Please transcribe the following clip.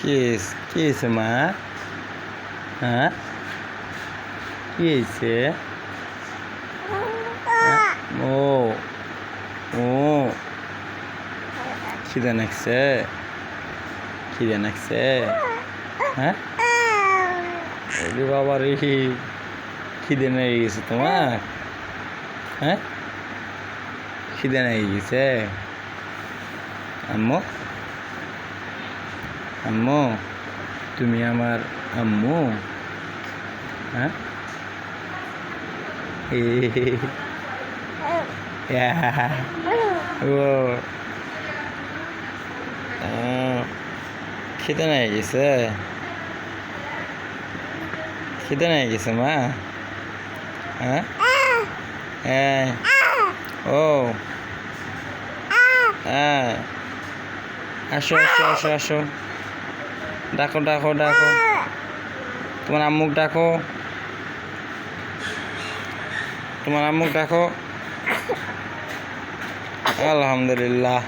কি হয়েছে মা? হ্যাঁ, কি হয়েছে? ও ও খিদে নাকছে, খিদে নাকছে। হ্যাঁ, ওরে বাবা রে, খিদে নিয়ে গেছে তোমার? হ্যাঁ, খিদে নিয়ে গেছে। আম্মু, আম্মু, তুমি আমার আম্মু? হ্যাঁ, ও খিদে নিয়ে গেছে, খিদে নিয়ে গেছে মা? হ্যাঁ, হ্যাঁ, ও হ্যাঁ, আসো আসো আসো আসো, ডাকো ডাকো ডাকো, তোমার আম্মুক ডাকো, তোমার আম্মুক ডাকো। আলহামদুলিল্লাহ।